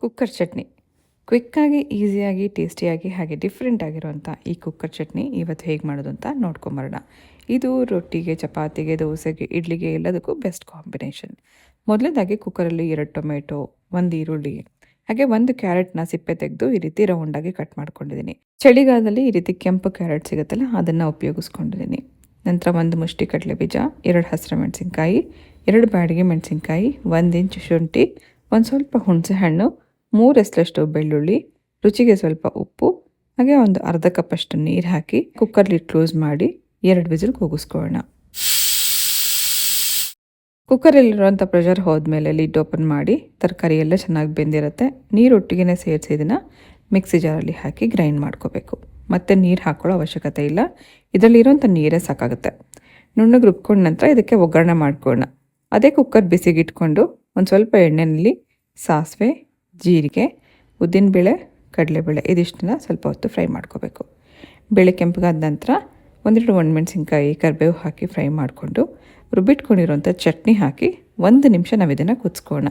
Cooker chutney ಕ್ವಿಕ್ಕಾಗಿ, ಈಸಿಯಾಗಿ, ಟೇಸ್ಟಿಯಾಗಿ ಹಾಗೆ ಡಿಫ್ರೆಂಟ್ ಆಗಿರುವಂಥ ಈ ಕುಕ್ಕರ್ ಚಟ್ನಿ ಇವತ್ತು ಹೇಗೆ ಮಾಡೋದು ಅಂತ ನೋಡ್ಕೊಂಬರೋಣ. ಇದು ರೊಟ್ಟಿಗೆ, ಚಪಾತಿಗೆ, ದೋಸೆಗೆ, ಇಡ್ಲಿಗೆ ಎಲ್ಲದಕ್ಕೂ ಬೆಸ್ಟ್ ಕಾಂಬಿನೇಷನ್. ಮೊದಲನೇದಾಗಿ ಕುಕ್ಕರಲ್ಲಿ 2 ಟೊಮೆಟೊ, 1 ಈರುಳ್ಳಿ ಹಾಗೆ 1 ಕ್ಯಾರೆಟ್ನ ಸಿಪ್ಪೆ ತೆಗೆದು ಈ ರೀತಿ ರೌಂಡಾಗಿ ಕಟ್ ಮಾಡ್ಕೊಂಡಿದ್ದೀನಿ. ಚಳಿಗಾಲದಲ್ಲಿ ಈ ರೀತಿ ಕೆಂಪು ಕ್ಯಾರೆಟ್ ಸಿಗುತ್ತಲ್ಲ ಅದನ್ನು ಉಪಯೋಗಿಸ್ಕೊಂಡಿದ್ದೀನಿ. ನಂತರ 1 ಮುಷ್ಟಿ ಕಡಲೆ ಬೀಜ, 2 ಹಸಿರು ಮೆಣಸಿನ್ಕಾಯಿ, 2 ಬ್ಯಾಡಗಿ ಮೆಣಸಿನ್ಕಾಯಿ, 1 ಇಂಚ್ ಶುಂಠಿ, ಒಂದು ಸ್ವಲ್ಪ ಹುಣಸೆ ಹಣ್ಣು, 3 ಎಸಳಷ್ಟು ಬೆಳ್ಳುಳ್ಳಿ, ರುಚಿಗೆ ಸ್ವಲ್ಪ ಉಪ್ಪು ಹಾಗೆ ಒಂದು ಅರ್ಧ ಕಪ್ಪಷ್ಟು ನೀರು ಹಾಕಿ ಕುಕ್ಕರ್ ಲಿಡ್ ಕ್ಲೋಸ್ ಮಾಡಿ 2 ವಿಸಿಲ್ ಕೂಗಿಸ್ಕೊಳ್ಳೋಣ. ಕುಕ್ಕರಲ್ಲಿರುವಂಥ ಪ್ರೆಷರ್ ಹೋದ್ಮೇಲೆ ಲಿಡ್ ಓಪನ್ ಮಾಡಿ ತರಕಾರಿ ಎಲ್ಲ ಚೆನ್ನಾಗಿ ಬೆಂದಿರುತ್ತೆ. ನೀರೊಟ್ಟಿಗೆ ಸೇರಿಸಿ ಇದನ್ನು ಮಿಕ್ಸಿ ಜಾರಲ್ಲಿ ಹಾಕಿ ಗ್ರೈಂಡ್ ಮಾಡ್ಕೋಬೇಕು. ಮತ್ತು ನೀರು ಹಾಕೊಳ್ಳೋ ಅವಶ್ಯಕತೆ ಇಲ್ಲ, ಇದರಲ್ಲಿರೋಂಥ ನೀರೇ ಸಾಕಾಗುತ್ತೆ. ನುಣ್ಣಗೆ ರುಬ್ಕೊಂಡ ನಂತರ ಇದಕ್ಕೆ ಒಗ್ಗರಣೆ ಮಾಡ್ಕೊಳ್ಳೋಣ. ಅದೇ ಕುಕ್ಕರ್ ಬಿಸಿಗಿಟ್ಕೊಂಡು ಒಂದು ಸ್ವಲ್ಪ ಎಣ್ಣೆಯಲ್ಲಿ ಸಾಸಿವೆ, ಜೀರಿಗೆ, ಉದ್ದಿನಬೇಳೆ, ಕಡಲೆಬೇಳೆ ಇದಿಷ್ಟನ್ನ ಸ್ವಲ್ಪ ಹೊತ್ತು ಫ್ರೈ ಮಾಡ್ಕೋಬೇಕು. ಬೇಳೆ ಕೆಂಪಗಾದ ನಂತರ 1-2 ಒಣಮೆಣಸಿನ್ಕಾಯಿ, ಕರಿಬೇವು ಹಾಕಿ ಫ್ರೈ ಮಾಡಿಕೊಂಡು ರುಬ್ಬಿಟ್ಕೊಂಡಿರೋಂಥ ಚಟ್ನಿ ಹಾಕಿ 1 ನಿಮಿಷ ನಾವು ಇದನ್ನು ಕುದಿಸ್ಕೊಳ್ಳೋಣ.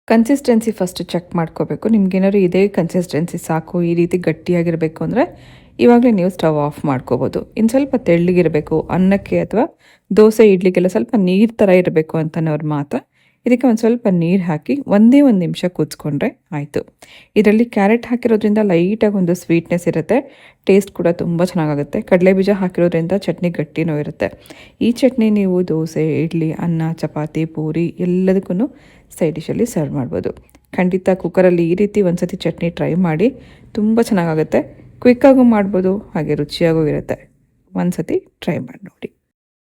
ಕನ್ಸಿಸ್ಟೆನ್ಸಿ ಫಸ್ಟ್ ಚೆಕ್ ಮಾಡ್ಕೋಬೇಕು. ನಿಮ್ಗೇನಾದ್ರು ಇದೇ ಕನ್ಸಿಸ್ಟೆನ್ಸಿ ಸಾಕು, ಈ ರೀತಿ ಗಟ್ಟಿಯಾಗಿರಬೇಕು ಅಂದರೆ ಇವಾಗಲೇ ನೀವು ಸ್ಟವ್ ಆಫ್ ಮಾಡ್ಕೋಬೋದು. ಇನ್ನು ಸ್ವಲ್ಪ ತೆಳ್ಳಗಿರಬೇಕು, ಅನ್ನಕ್ಕೆ ಅಥವಾ ದೋಸೆ ಇಡ್ಲಿಗೆಲ್ಲ ಸ್ವಲ್ಪ ನೀರು ಥರ ಇರಬೇಕು ಅಂತನವ್ರು ಮಾತ್ರ ಇದಕ್ಕೆ ಒಂದು ಸ್ವಲ್ಪ ನೀರು ಹಾಕಿ 1 ನಿಮಿಷ ಕುದಿಸ್ಕೊಂಡ್ರೆ ಆಯಿತು. ಇದರಲ್ಲಿ ಕ್ಯಾರೆಟ್ ಹಾಕಿರೋದ್ರಿಂದ ಲೈಟಾಗಿ ಒಂದು ಸ್ವೀಟ್ನೆಸ್ ಇರುತ್ತೆ, ಟೇಸ್ಟ್ ಕೂಡ ತುಂಬ ಚೆನ್ನಾಗಾಗುತ್ತೆ. ಕಡಲೆ ಬೀಜ ಹಾಕಿರೋದ್ರಿಂದ ಚಟ್ನಿ ಗಟ್ಟಿನೂ ಇರುತ್ತೆ. ಈ ಚಟ್ನಿ ನೀವು ದೋಸೆ, ಇಡ್ಲಿ, ಅನ್ನ, ಚಪಾತಿ, ಪೂರಿ ಎಲ್ಲದಕ್ಕೂ ಸೈಡ್ ಡಿಶಲ್ಲಿ ಸರ್ವ್ ಮಾಡ್ಬೋದು. ಖಂಡಿತ ಕುಕ್ಕರಲ್ಲಿ ಈ ರೀತಿ ಒಂದು ಸತಿ ಚಟ್ನಿ ಟ್ರೈ ಮಾಡಿ, ತುಂಬ ಚೆನ್ನಾಗಾಗುತ್ತೆ. ಕ್ವಿಕ್ಕಾಗೂ ಮಾಡ್ಬೋದು ಹಾಗೆ ರುಚಿಯಾಗೂ ಇರುತ್ತೆ. ಒಂದು ಸತಿ ಟ್ರೈ ಮಾಡಿ ನೋಡಿ.